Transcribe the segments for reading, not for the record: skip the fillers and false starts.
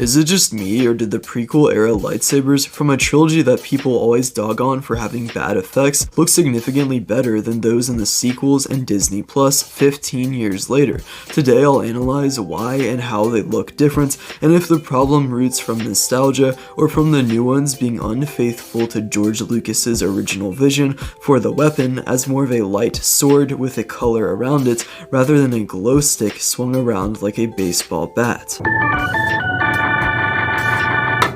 Is it just me, or did the prequel era lightsabers, from a trilogy that people always dog on for having bad effects, look significantly better than those in the sequels and Disney Plus 15 years later? Today I'll analyze why and how they look different, and if the problem roots from nostalgia or from the new ones being unfaithful to George Lucas's original vision for the weapon as more of a light sword with a color around it rather than a glow stick swung around like a baseball bat.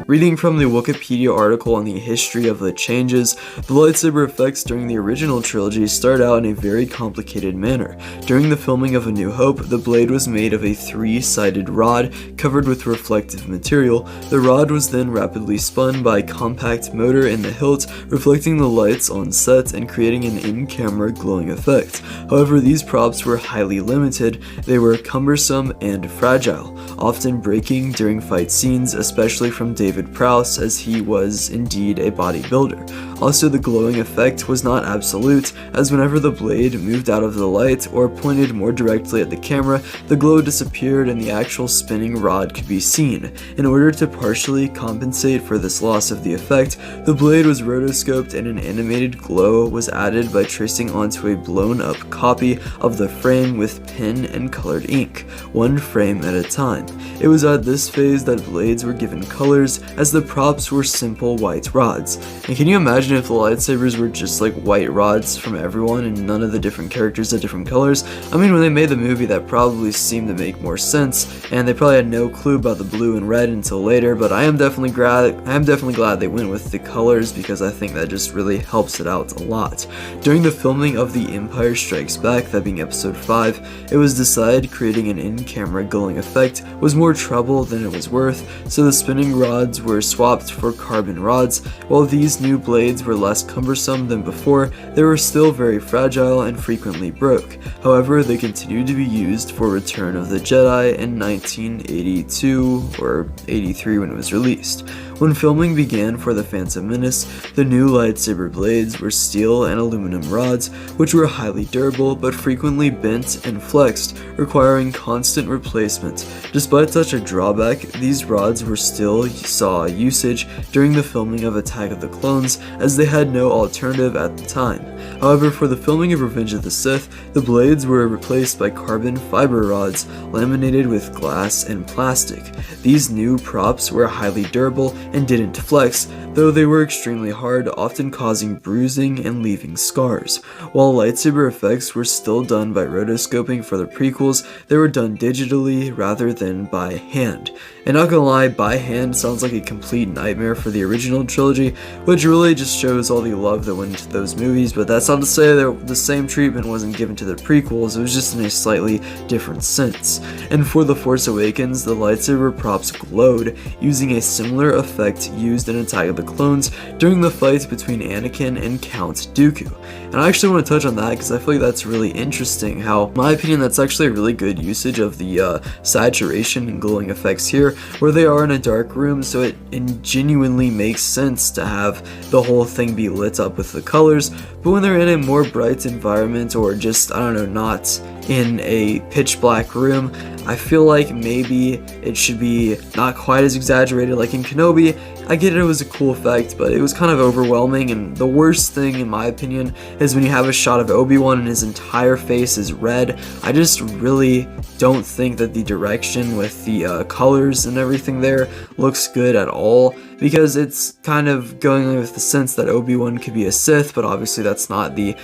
Reading from the Wikipedia article on the history of the changes, the lightsaber effects during the original trilogy start out in a very complicated manner. During the filming of A New Hope, the blade was made of a three-sided rod covered with reflective material. The rod was then rapidly spun by a compact motor in the hilt, reflecting the lights on set and creating an in-camera glowing effect. However, these props were highly limited. They were cumbersome and fragile, often breaking during fight scenes, especially from David Prowse, as he was indeed a bodybuilder. Also, the glowing effect was not absolute, as whenever the blade moved out of the light or pointed more directly at the camera, the glow disappeared and the actual spinning rod could be seen. In order to partially compensate for this loss of the effect, the blade was rotoscoped and an animated glow was added by tracing onto a blown up copy of the frame with pen and colored ink, one frame at a time. It was at this phase that blades were given colors, as the props were simple white rods. And can you imagine if the lightsabers were just like white rods from everyone and none of the different characters had different colors? I mean, when they made the movie, that probably seemed to make more sense, and they probably had no clue about the blue and red until later, but I am definitely glad they went with the colors, because I think that just really helps it out a lot. During the filming of The Empire Strikes Back, that being episode 5, it was decided creating an in-camera glowing effect was more trouble than it was worth, so the spinning rods were swapped for carbon rods. While these new blades were less cumbersome than before, they were still very fragile and frequently broke. However, they continued to be used for Return of the Jedi in 1982 or 83 when it was released. When filming began for The Phantom Menace, the new lightsaber blades were steel and aluminum rods, which were highly durable but frequently bent and flexed, requiring constant replacement. Despite such a drawback, these rods were still saw usage during the filming of Attack of the Clones, as they had no alternative at the time. However, for the filming of Revenge of the Sith, the blades were replaced by carbon fiber rods laminated with glass and plastic. These new props were highly durable and didn't flex, though they were extremely hard, often causing bruising and leaving scars. While lightsaber effects were still done by rotoscoping for the prequels, they were done digitally rather than by hand. And not gonna lie, by hand sounds like a complete nightmare for the original trilogy, which really just shows all the love that went into those movies, but that's not to say that the same treatment wasn't given to the prequels, it was just in a slightly different sense. And for The Force Awakens, the lightsaber props glowed, using a similar effect used in Attack of the Clones during the fight between Anakin and Count Dooku. And I actually want to touch on that because I feel like that's really interesting, how, in my opinion, that's actually a really good usage of the saturation and glowing effects here, where they are in a dark room, so it genuinely makes sense to have the whole thing be lit up with the colors, but when they're in a more bright environment, or just, I don't know, not in a pitch black room, I feel like maybe it should be not quite as exaggerated like in Kenobi. I get it was a cool effect, but it was kind of overwhelming, and the worst thing in my opinion is when you have a shot of Obi-Wan and his entire face is red. I just really don't think that the direction with the colors and everything there looks good at all, because it's kind of going with the sense that Obi-Wan could be a Sith, but obviously that's not the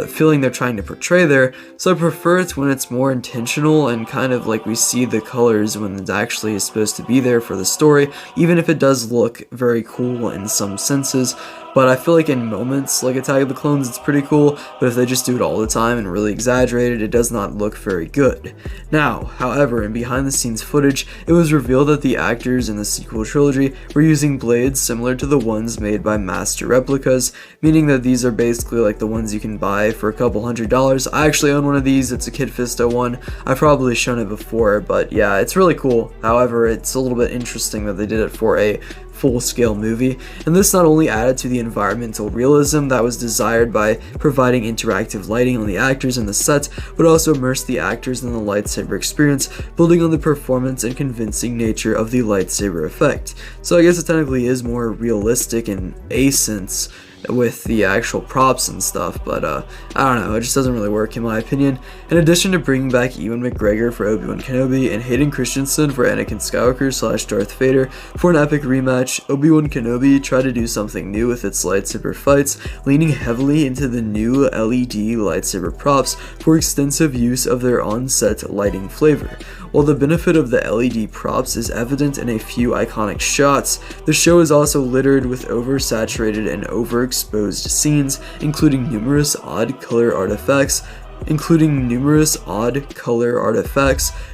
feeling they're trying to portray there. So I prefer it when it's more intentional and kind of like we see the colors when it actually is supposed to be there for the story, even if it does look very cool in some senses. But I feel like in moments like Attack of the Clones, it's pretty cool, but if they just do it all the time and really exaggerate it, it does not look very good. Now, however, in behind the scenes footage, it was revealed that the actors in the sequel trilogy were using blades similar to the ones made by master replicas, meaning that these are basically like the ones you can buy for a couple $100s. I actually own one of these, it's a Kid Fisto one. I've probably shown it before, but yeah, it's really cool. However, it's a little bit interesting that they did it for a full-scale movie, and this not only added to the environmental realism that was desired by providing interactive lighting on the actors and the sets, but also immerse the actors in the lightsaber experience, building on the performance and convincing nature of the lightsaber effect. So I guess it technically is more realistic in a sense with the actual props and stuff, but I don't know, it just doesn't really work in my opinion. In addition to bringing back Ewan McGregor for Obi-Wan Kenobi and Hayden Christensen for Anakin Skywalker / Darth Vader for an epic rematch, Obi-Wan Kenobi tried to do something new with its lightsaber fights, leaning heavily into the new LED lightsaber props for extensive use of their on-set lighting flavor. While the benefit of the LED props is evident in a few iconic shots, the show is also littered with oversaturated and overexposed scenes, including numerous odd color artifacts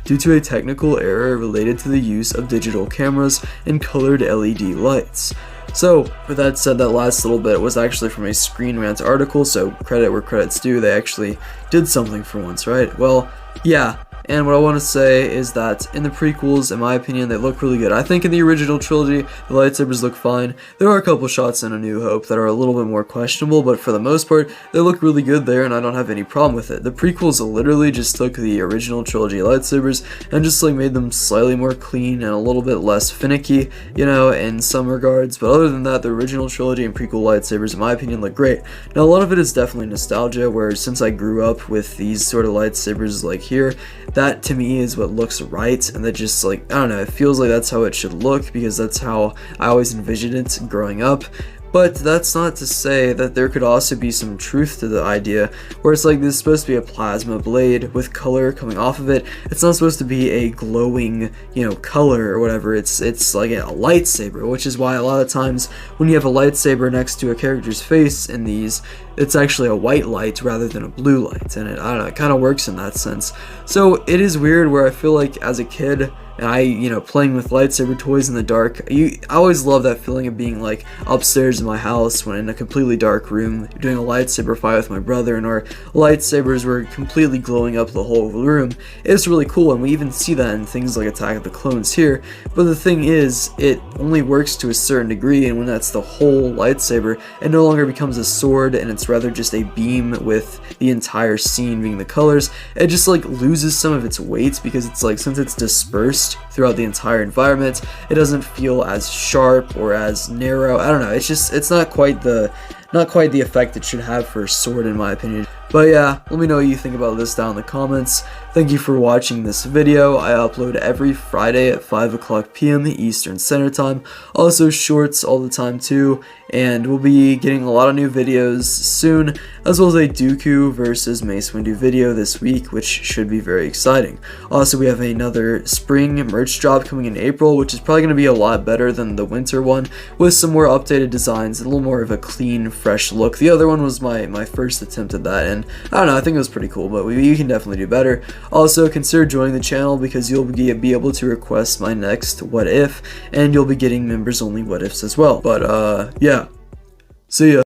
due to a technical error related to the use of digital cameras and colored LED lights. So, with that said, that last little bit was actually from a Screen Rant article, so credit where credit's due, they actually did something for once, right? Well, yeah. And what I want to say is that in the prequels, in my opinion, they look really good. I think in the original trilogy, the lightsabers look fine. There are a couple shots in A New Hope that are a little bit more questionable, but for the most part, they look really good there, and I don't have any problem with it. The prequels literally just took the original trilogy lightsabers and just like made them slightly more clean and a little bit less finicky, you know, in some regards. But other than that, the original trilogy and prequel lightsabers, in my opinion, look great. Now, a lot of it is definitely nostalgia, where since I grew up with these sort of lightsabers like here, that to me is what looks right, and that just like, I don't know, it feels like that's how it should look because that's how I always envisioned it growing up. But that's not to say that there could also be some truth to the idea where it's like this is supposed to be a plasma blade with color coming off of it. It's not supposed to be a glowing, you know, color or whatever. It's like a lightsaber, which is why a lot of times when you have a lightsaber next to a character's face in these, it's actually a white light rather than a blue light, and I don't know, it kind of works in that sense. So it is weird where I feel like as a kid, and I, you know, playing with lightsaber toys in the dark, I always love that feeling of being like upstairs in my house when in a completely dark room doing a lightsaber fight with my brother, and our lightsabers were completely glowing up the whole room. It's really cool, and we even see that in things like Attack of the Clones here. But the thing is, it only works to a certain degree, and when that's the whole lightsaber, it no longer becomes a sword and it's rather just a beam with the entire scene being the colors. It just like loses some of its weight because it's like, since it's dispersed throughout the entire environment, it doesn't feel as sharp or as narrow. I don't know, it's not quite the effect it should have for a sword in my opinion. But yeah, let me know what you think about this down in the comments. Thank you for watching this video. I upload every Friday at 5 o'clock p.m. Eastern Standard Time. Also shorts all the time too, and we'll be getting a lot of new videos soon, as well as a Dooku versus Mace Windu video this week, which should be very exciting. Also, we have another spring merch drop coming in April, which is probably going to be a lot better than the winter one, with some more updated designs, a little more of a clean, fresh look. The other one was my first attempt at that, and I don't know, I think it was pretty cool, but you can definitely do better. Also, consider joining the channel because you'll be able to request my next what if, and you'll be getting members only what ifs as well. But yeah, see ya.